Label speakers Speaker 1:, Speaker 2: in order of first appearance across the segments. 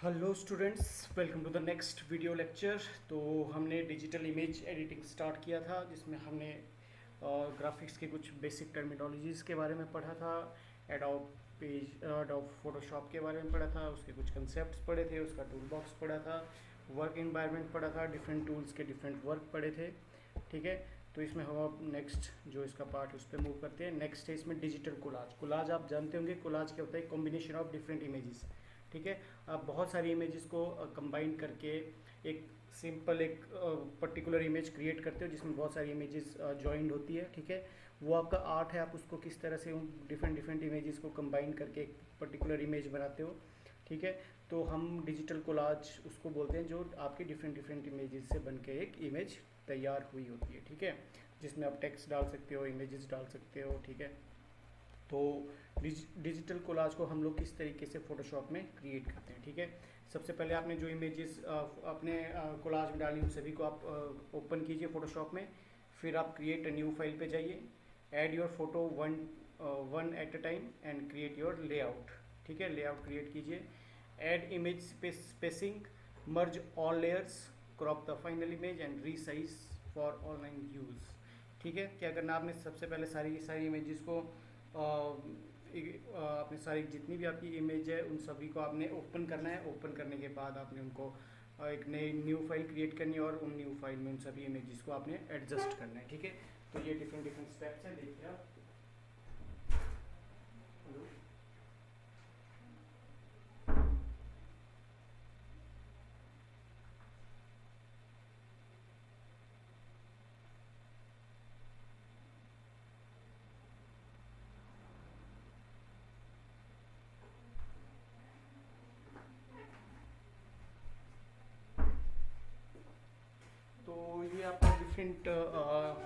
Speaker 1: Hello students, welcome to the next video lecture. तो हमने digital image editing start किया था, जिसमें हमने ग्राफिक्स के कुछ बेसिक टर्मिनोलॉजीज़ के बारे में पढ़ा था। एडोब फोटोशॉप के बारे में पढ़ा था, उसके कुछ कंसेप्ट्स पढ़े थे, उसका टूल बॉक्स पढ़ा था, वर्क इन्वायरमेंट पढ़ा था, डिफरेंट टूल्स के डिफरेंट वर्क पढ़े थे। ठीक है, तो इसमें हम अब नेक्स्ट जो इसका पार्ट है उस पर मूव करते हैं। नेक्स्ट है इसमें डिजिटल कोलाज। कोलाज आप जानते होंगे, कोलाज क्या होता है? Combination of different images. ठीक है, आप बहुत सारी इमेजेस को कंबाइन करके एक सिंपल एक पर्टिकुलर इमेज क्रिएट करते हो, जिसमें बहुत सारी इमेजेस जॉइंड होती है। ठीक है, वो आपका आर्ट है, आप उसको किस तरह से उन डिफरेंट डिफरेंट इमेजेस को कंबाइन करके एक पर्टिकुलर इमेज बनाते हो। ठीक है, तो हम डिजिटल कोलाज उसको बोलते हैं, जो आपकी डिफरेंट डिफरेंट इमेजेस से बन के एक इमेज तैयार हुई होती है। ठीक है, जिसमें आप टेक्स्ट डाल सकते हो, इमेजेस डाल सकते हो। ठीक है, तो डिजिटल कोलाज को हम लोग किस तरीके से फोटोशॉप में क्रिएट करते हैं। ठीक है, सबसे पहले आपने जो इमेजेस अपने कोलाज में डाली उन सभी को आप ओपन कीजिए फोटोशॉप में। फिर आप क्रिएट अ न्यू फाइल पे जाइए, add your photo one at a time and create your layout. ठीक है, लेआउट क्रिएट कीजिए, add image spacing, merge all layers, crop the final image and resize for online use. ठीक है, क्या करना आपने? सबसे पहले सारी सारी इमेजेस को आपने सारी जितनी भी आपकी इमेज है उन सभी को आपने ओपन करना है। ओपन करने के बाद आपने उनको एक नई न्यू फाइल क्रिएट करनी है, और उन न्यू फाइल में उन सभी इमेजेस को आपने एडजस्ट करना है। ठीक है, तो ये डिफरेंट डिफरेंट स्टेप्स हैं, देखिए आप। हेलो, तो ये आपका डिफरेंट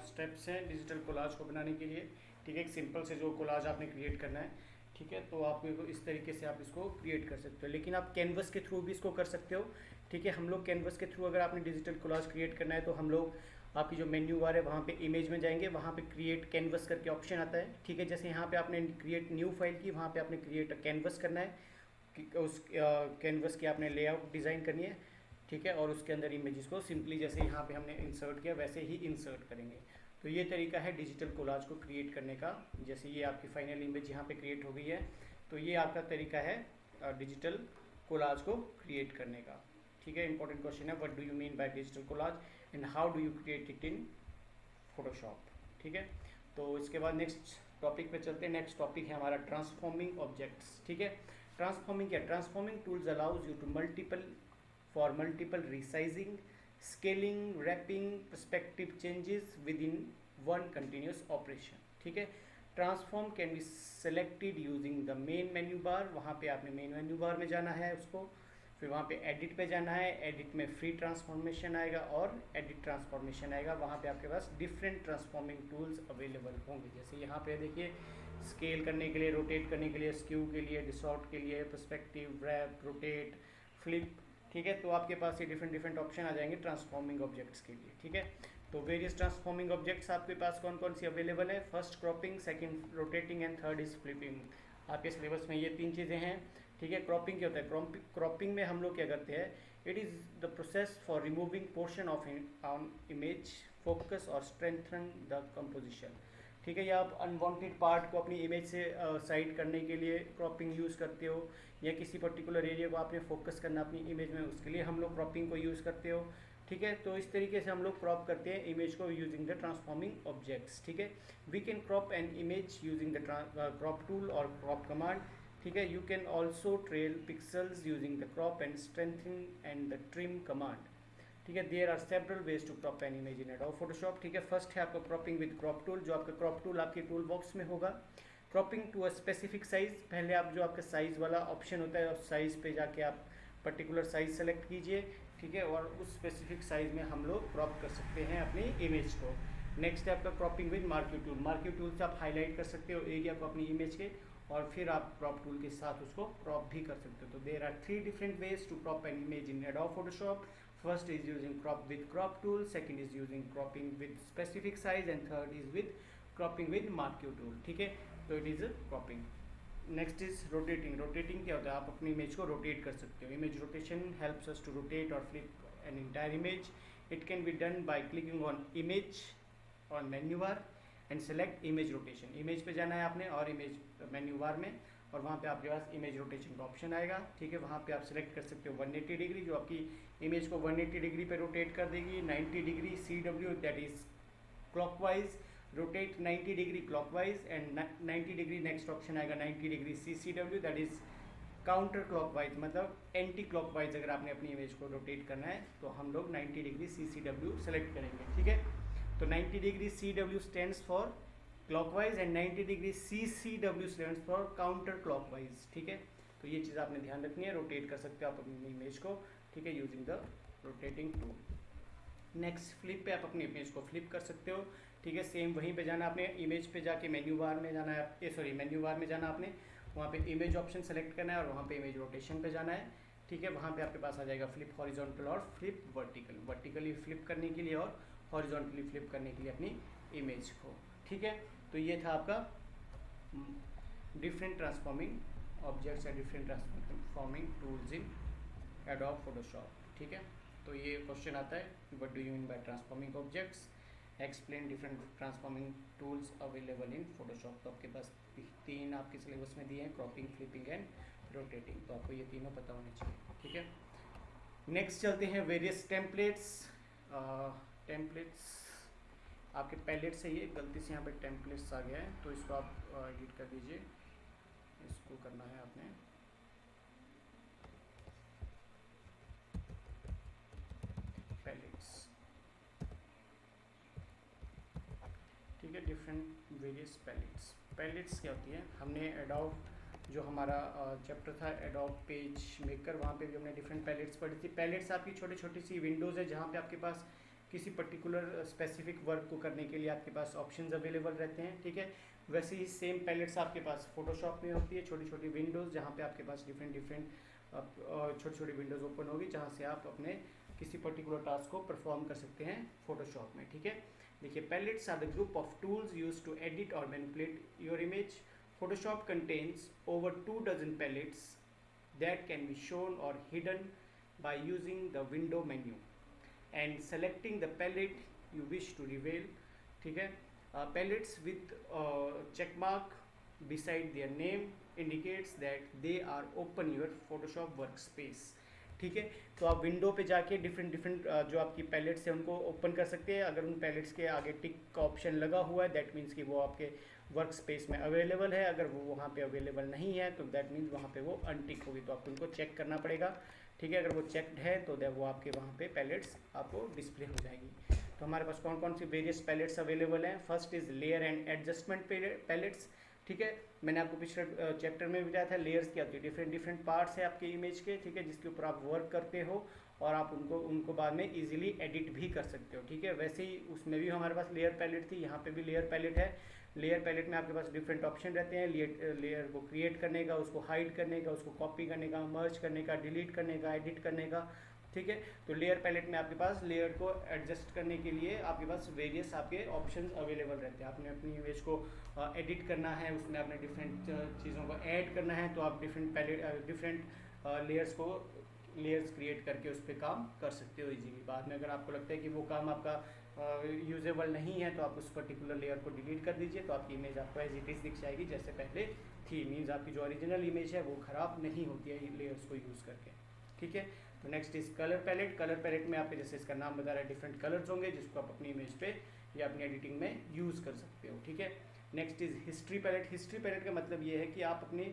Speaker 1: स्टेप्स हैं डिजिटल कोलाज को बनाने के लिए। ठीक है, एक सिंपल से जो कोलाज आपने क्रिएट करना है। ठीक है, तो आप इस तरीके से आप इसको क्रिएट कर सकते हो, लेकिन आप कैनवस के थ्रू भी इसको कर सकते हो। ठीक है, हम लोग कैनवस के थ्रू अगर आपने डिजिटल कोलाज क्रिएट करना है तो हम लोग आपकी जो मेन्यू बार है वहाँ पे इमेज में जाएंगे, वहाँ पे क्रिएट कैनवस करके ऑप्शन आता है। ठीक है, जैसे यहाँ पे आपने क्रिएट न्यू फाइल की, वहाँ पे आपने क्रिएट कैनवस करना है उस कैनवस की आपने लेआउट डिज़ाइन करनी है। ठीक है, और उसके अंदर इमेजेस को सिंपली जैसे यहाँ पे हमने इंसर्ट किया वैसे ही इंसर्ट करेंगे। तो ये तरीका है डिजिटल कोलाज को क्रिएट करने का। जैसे ये आपकी फाइनल इमेज यहाँ पे क्रिएट हो गई है, तो ये आपका तरीका है डिजिटल कोलाज को क्रिएट करने का। ठीक है, इंपॉर्टेंट क्वेश्चन है, what do you mean by digital collage and how do you create it in Photoshop. ठीक है, तो इसके बाद नेक्स्ट टॉपिक पे चलते हैं। नेक्स्ट टॉपिक है हमारा ट्रांसफॉर्मिंग ऑब्जेक्ट्स। ठीक है, ट्रांसफॉर्मिंग क्या? Transforming tools allows you to multiple resizing, scaling, wrapping, perspective changes within one continuous operation. ठीक है, transform can be selected using the main menu bar. वहाँ पे आपने मेन मेन्यू बार में जाना है उसको, फिर वहाँ पे एडिट पे जाना है। एडिट में फ्री ट्रांसफॉर्मेशन आएगा और एडिट ट्रांसफॉर्मेशन आएगा। वहाँ पे आपके पास डिफरेंट ट्रांसफॉर्मिंग टूल्स अवेलेबल होंगे। जैसे यहाँ पे देखिए, स्केल करने के लिए, रोटेट करने के लिए, स्क्यू के लिए, डिसॉर्ट के लिए, पर्सपेक्टिव, रैप, रोटेट, फ्लिप। ठीक है, तो आपके पास ये डिफरेंट डिफरेंट ऑप्शन आ जाएंगे ट्रांसफॉर्मिंग ऑब्जेक्ट्स के लिए। ठीक है, तो वेरियस ट्रांसफॉर्मिंग ऑब्जेक्ट्स आपके पास कौन कौन सी अवेलेबल है? First cropping, second rotating and third is flipping. आपके सिलेबस में ये तीन चीज़ें हैं। ठीक है, क्रॉपिंग क्या होता है? क्रॉपिंग में हम लोग क्या करते हैं? It is the process for removing portion of on image, focus और स्ट्रेंथन द कंपोजिशन। ठीक है, या आप अनवांटेड पार्ट को अपनी इमेज से साइड करने के लिए क्रॉपिंग यूज़ करते हो, या किसी पर्टिकुलर एरिया को आपने फोकस करना अपनी इमेज में, उसके लिए हम लोग क्रॉपिंग को यूज़ करते हो। ठीक है, तो इस तरीके से हम लोग क्रॉप करते हैं इमेज को यूजिंग द ट्रांसफॉर्मिंग ऑब्जेक्ट्स। ठीक है, we can crop an image using the crop tool और क्रॉप कमांड। ठीक है, you can also trail pixels using the crop and strengthening and the trim command. ठीक है, there are several ways to crop an image in Adobe Photoshop. ठीक है, first है आपका cropping with crop tool, जो आपका क्रॉप टूल आपके tool box में होगा। Cropping to a specific size, पहले आप जो आपका साइज वाला ऑप्शन होता है उस साइज पे जाके आप पर्टिकुलर साइज सेलेक्ट कीजिए। ठीक है, और उस स्पेसिफिक साइज में हम लोग क्रॉप कर सकते हैं अपनी इमेज को। नेक्स्ट है आपका cropping with marquee tool. Marquee tool से आप हाईलाइट कर सकते हो एरिया को अपनी इमेज के, और फिर आप क्रॉप टूल के साथ उसको क्रॉप भी कर सकते हो। तो there are three different ways to crop an image in Adobe Photoshop. First is using crop with crop tool, second is using cropping with specific size, and third is with cropping with marquee tool. ठीक है, तो it is cropping. Next is rotating. Rotating क्या होता है, आप अपनी image को rotate कर सकते हो। Image rotation helps us to rotate और flip an entire image. It can be done by clicking on image on menu bar and select image rotation. Image पे जाना है आपने और इमेज मेन्यू बार में, और वहाँ पे आपके पास इमेज रोटेशन का ऑप्शन आएगा। ठीक है, वहाँ पे आप सेलेक्ट कर सकते हो 180 डिग्री, जो आपकी इमेज को 180 डिग्री पे रोटेट कर देगी। 90 degree CW, that is clockwise, rotate 90 degree clockwise, and 90 degree next option आएगा 90 degree CCW, that is counter clockwise, मतलब एंटी क्लॉकवाइज। अगर आपने अपनी इमेज को रोटेट करना है तो हम लोग 90 डिग्री CCW सेलेक्ट करेंगे। ठीक है, तो 90 degree CW stands for clockwise and 90 degree CCW stands for counter clockwise. ठीक है, तो ये चीज़ आपने ध्यान रखनी है। रोटेट कर सकते हो आप अपनी इमेज को, ठीक है, using the rotating tool. Next, flip पे आप अपनी इमेज को फ्लिप कर सकते हो। ठीक है, सेम वहीं पे जाना आपने, इमेज पे जाके मेन्यू बार में जाना है, मेन्यू बार में जाना आपने, वहाँ पे इमेज ऑप्शन सेलेक्ट करना है और वहाँ पे इमेज रोटेशन पे जाना है। ठीक है, वहाँ पे आपके पास आ जाएगा फ्लिप हॉरिजॉन्टल और फ्लिप वर्टिकल, वर्टिकली फ्लिप करने के लिए और हॉरिजॉन्टली फ्लिप करने के लिए अपनी इमेज को। ठीक है, तो ये था आपका different transforming objects and different transforming tools in Adobe Photoshop. ठीक है, तो ये क्वेश्चन आता है, what do you mean by transforming objects, explain different transforming tools available in Photoshop. तो आपके पास 3 आपके सिलेबस में दिए हैं, क्रॉपिंग, फ्लिपिंग एंड रोटेटिंग, तो आपको ये तीनों पता होने चाहिए। ठीक है, नेक्स्ट चलते हैं वेरियस टेम्पलेट्स। टेम्पलेट्स आपके पैलेट से ही गलती से यहाँ पे टेम्पलेट्स आ गया है, तो इसको आप एडिट कर दीजिए। इसको करना है आपने पैलेट्स। ठीक है, डिफरेंट वेरियस पैलेट्स। पैलेट्स क्या होती है, हमने एडोब जो हमारा चैप्टर था एडोब पेज मेकर, वहाँ पे भी हमने डिफरेंट पैलेट्स पढ़ी थी। पैलेट्स आपकी छोटी छोटी सी विंडोज़ है जहाँ पे आपके पास किसी पर्टिकुलर स्पेसिफिक वर्क को करने के लिए आपके पास ऑप्शंस अवेलेबल रहते हैं। ठीक है, वैसे ही सेम पैलेट्स आपके पास फोटोशॉप में होती है, छोटी छोटी विंडोज़ जहाँ पे आपके पास डिफरेंट छोटी छोटी विंडोज़ ओपन होगी जहाँ से आप अपने किसी पर्टिकुलर टास्क को परफॉर्म कर सकते हैं फोटोशॉप में। ठीक है, देखिए, palettes are the group of tools use to edit और manipulate your image. Photoshop contains over 24 palettes that can be shown or hidden by using the window menu and selecting the palette you wish to reveal. ठीक है, palettes with check mark beside their name indicates that they are open your Photoshop workspace. ठीक है, तो आप window पे जाके different जो आपकी पैलेट्स हैं उनको ओपन कर सकते हैं। अगर उन पैलेट्स के आगे टिक का ऑप्शन लगा हुआ है दैट मीन्स कि वो आपके वर्क स्पेस में अवेलेबल है। अगर वो वहाँ पे अवेलेबल नहीं है तो दैट मीन्स वहाँ पे वो अनटिक होगी, तो आपको उनको चेक करना पड़ेगा। ठीक है, अगर वो चेक्ड है तो वो आपके वहाँ पे पैलेट्स आपको डिस्प्ले हो जाएगी। तो हमारे पास कौन कौन सी वेरियस पैलेट्स अवेलेबल हैं। First is layer and adjustment palettes. ठीक है, मैंने आपको पिछले चैप्टर में बताया था लेयर्स क्या होती है, डिफरेंट पार्ट्स है आपके इमेज के। ठीक है, जिसके ऊपर आप वर्क करते हो और आप उनको बाद में इजीली एडिट भी कर सकते हो। ठीक है, वैसे ही उसमें भी हमारे पास लेयर पैलेट थी, यहाँ पे भी लेयर पैलेट है। लेयर पैलेट में आपके पास डिफरेंट ऑप्शन रहते हैं लेयर को क्रिएट करने का, उसको हाइड करने का, उसको कॉपी करने का, मर्ज करने का, डिलीट करने का, एडिट करने का। ठीक है, तो लेयर पैलेट में आपके पास लेयर को एडजस्ट करने के लिए आपके पास वेरियस आपके ऑप्शंस अवेलेबल रहते हैं। आपने अपनी इमेज को एडिट करना है, उसमें आपने डिफरेंट चीज़ों को ऐड करना है, तो आप डिफरेंट लेयर्स क्रिएट करके उस पर काम कर सकते हो इजीली। बाद में अगर आपको लगता है कि वो काम आपका यूजेबल नहीं है तो आप उस पर्टिकुलर लेयर को डिलीट कर दीजिए, तो आपकी इमेज आपको एज इट इज़ दिख जाएगी जैसे पहले थी। मीन्स आपकी जो ओरिजिनल इमेज है वो ख़राब नहीं होती है लेयर्स को यूज़ करके। ठीक है, तो next is colour palette. Colour palette में आपके जैसे इसका नाम बता रहा है डिफरेंट कलर्स होंगे जिसको आप अपनी इमेज पे या अपनी एडिटिंग में यूज़ कर सकते हो। ठीक है, next is history palette. History palette का मतलब ये है कि आप अपनी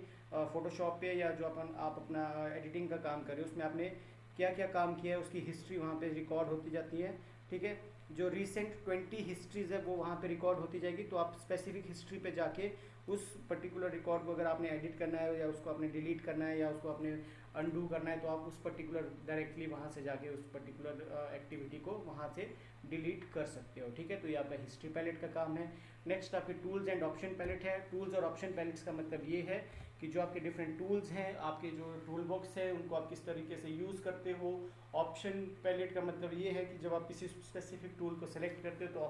Speaker 1: फोटोशॉप पे या जो आप अपना एडिटिंग का काम कर रहे हो उसमें आपने क्या क्या काम किया है उसकी हिस्ट्री वहाँ पे रिकॉर्ड होती जाती है। ठीक है, जो रिसेंट 20 हिस्ट्रीज़ है वो वहाँ पे रिकॉर्ड होती जाएगी, तो आप स्पेसिफिक हिस्ट्री पे जाके उस पर्टिकुलर रिकॉर्ड को अगर आपने एडिट करना है या उसको आपने डिलीट करना है या उसको आपने अनडू करना है तो आप उस पर्टिकुलर डायरेक्टली वहाँ से जाके उस पर्टिकुलर एक्टिविटी को वहाँ से डिलीट कर सकते हो। ठीक है, तो ये आपका हिस्ट्री पैलेट का काम है। नेक्स्ट आपके टूल्स एंड ऑप्शन पैलेट है। टूल्स और ऑप्शन पैलेट्स का मतलब ये है कि जो आपके डिफरेंट टूल्स हैं, आपके जो टूल बॉक्स है उनको आप किस तरीके से यूज़ करते हो। ऑप्शन पैलेट का मतलब ये है कि जब आप किसी स्पेसिफिक टूल को सेलेक्ट करते हो तो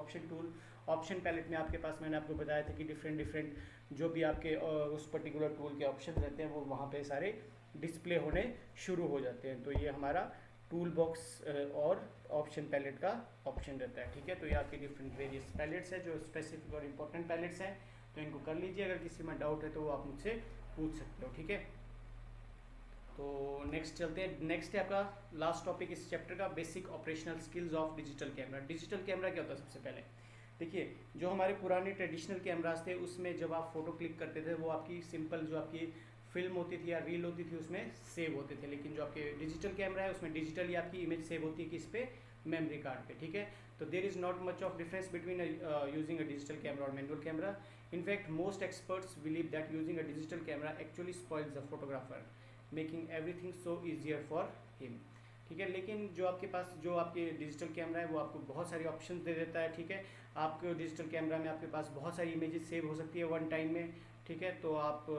Speaker 1: ऑप्शन पैलेट में आपके पास, मैंने आपको बताया था कि डिफरेंट डिफरेंट जो भी आपके उस पर्टिकुलर टूल के ऑप्शन रहते हैं वो वहाँ पे सारे डिस्प्ले होने शुरू हो जाते हैं। तो ये हमारा टूल बॉक्स और ऑप्शन पैलेट का ऑप्शन रहता है, ठीक है। तो ये आपके डिफरेंट वेरियस पैलेट्स हैं जो स्पेसिफिक और इम्पोर्टेंट पैलेट्स हैं, तो इनको कर लीजिए। अगर किसी में डाउट है तो वो आप मुझसे पूछ सकते हो, ठीक है। तो नेक्स्ट चलते हैं। नेक्स्ट है आपका लास्ट टॉपिक इस चैप्टर का, basic operational skills of digital camera. Digital camera क्या होता है? सबसे पहले देखिए, जो हमारे पुराने ट्रेडिशनल कैमरास थे उसमें जब आप फोटो क्लिक करते थे वो आपकी सिंपल जो आपकी फिल्म होती थी या रील होती थी उसमें सेव होते थे, लेकिन जो आपके डिजिटल कैमरा है उसमें डिजिटली आपकी इमेज सेव होती है किस पे? मेमोरी कार्ड पे, ठीक है। तो there is not much of difference between using a digital camera और manual camera. In fact, most experts believe that using a digital camera actually spoils the photographer, making everything so easier for him. ठीक है, लेकिन जो आपके पास जो आपके digital camera है वो आपको बहुत सारी ऑप्शंस दे देता है, ठीक है। आपके डिजिटल कैमरा में आपके पास बहुत सारी इमेजेस सेव हो सकती है वन टाइम में, ठीक है। तो आप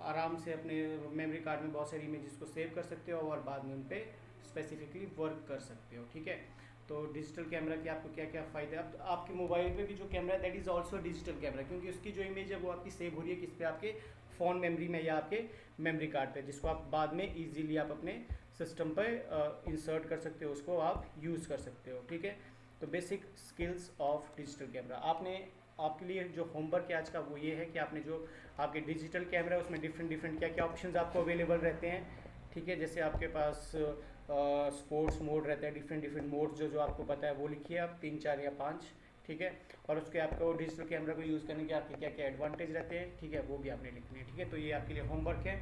Speaker 1: आराम से अपने मेमोरी कार्ड में बहुत सारी इमेजेस को सेव कर सकते हो और बाद में उन पर स्पेसिफिकली वर्क कर सकते हो, ठीक है। तो डिजिटल कैमरा के आपको क्या क्या फ़ायदे हैं? अब आपके मोबाइल पे भी जो कैमरा है that is also digital camera, क्योंकि उसकी जो इमेज है वो आपकी सेव हो रही है किस पे? आपके फ़ोन मेमोरी में या आपके मेमोरी कार्ड पे, जिसको आप बाद में इजीली आप अपने सिस्टम पर इंसर्ट कर सकते हो, उसको आप यूज़ कर सकते हो, ठीक है। तो basic skills of digital camera, आपके लिए जो होमवर्क है आज का वो ये है कि आपने जो आपके डिजिटल कैमरा है उसमें डिफरेंट डिफरेंट क्या क्या ऑप्शंस आपको अवेलेबल रहते हैं, ठीक है। जैसे आपके पास स्पोर्ट्स मोड रहता है, डिफरेंट डिफरेंट मोड्स जो जो आपको पता है वो लिखिए आप 3 4 या 5, ठीक है। और उसके आपको डिजिटल कैमरा को यूज़ करने के आपके क्या क्या एडवांटेज रहते हैं, ठीक है, वो भी आपने लिखने हैं, ठीक है। तो ये आपके लिए होमवर्क है।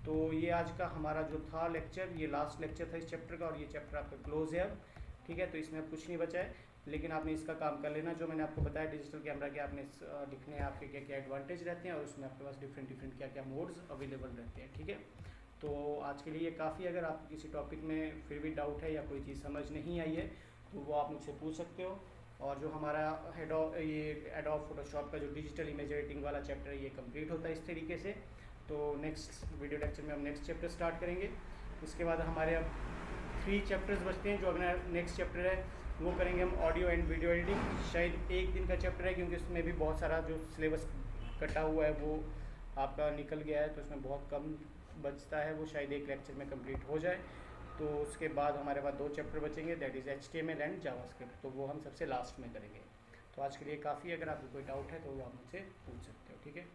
Speaker 1: तो ये आज का हमारा जो था लेक्चर, ये लास्ट लेक्चर था इस चैप्टर का और ये चैप्टर आपका क्लोज है अब, ठीक है। तो इसमें अब कुछ नहीं बचा है, लेकिन आपने इसका काम कर लेना जो मैंने आपको बताया डिजिटल कैमरा के आपने लिखने हैं आपके क्या क्या एडवांटेज रहते हैं और उसमें आपके पास डिफरेंट डिफरेंट क्या क्या मोड्स अवेलेबल रहते हैं, ठीक है। तो आज के लिए ये काफ़ी, अगर आपको किसी टॉपिक में फिर भी डाउट है या कोई चीज़ समझ नहीं आई है तो वो आप मुझसे पूछ सकते हो। और जो हमारा एडोब फोटोशॉप का जो डिजिटल इमेज एडिटिंग वाला चैप्टर है ये कंप्लीट होता है इस तरीके से। तो नेक्स्ट वीडियो लेक्चर में हम नेक्स्ट चैप्टर स्टार्ट करेंगे। उसके बाद हमारे अब 3 चैप्टर्स बचते हैं। जो अगला नेक्स्ट चैप्टर है वो करेंगे हम ऑडियो एंड वीडियो एडिटिंग। शायद एक दिन का चैप्टर है क्योंकि उसमें भी बहुत सारा जो सिलेबस कटा हुआ है वो आपका निकल गया है, तो उसमें बहुत कम बचता है, वो शायद एक लेक्चर में कंप्लीट हो जाए। तो उसके बाद हमारे पास 2 चैप्टर बचेंगे, that is HTML and JavaScript, तो वो हम सबसे लास्ट में करेंगे। तो आज के लिए काफ़ी, अगर आपको कोई डाउट है तो वो आप मुझसे पूछ सकते हो, ठीक है।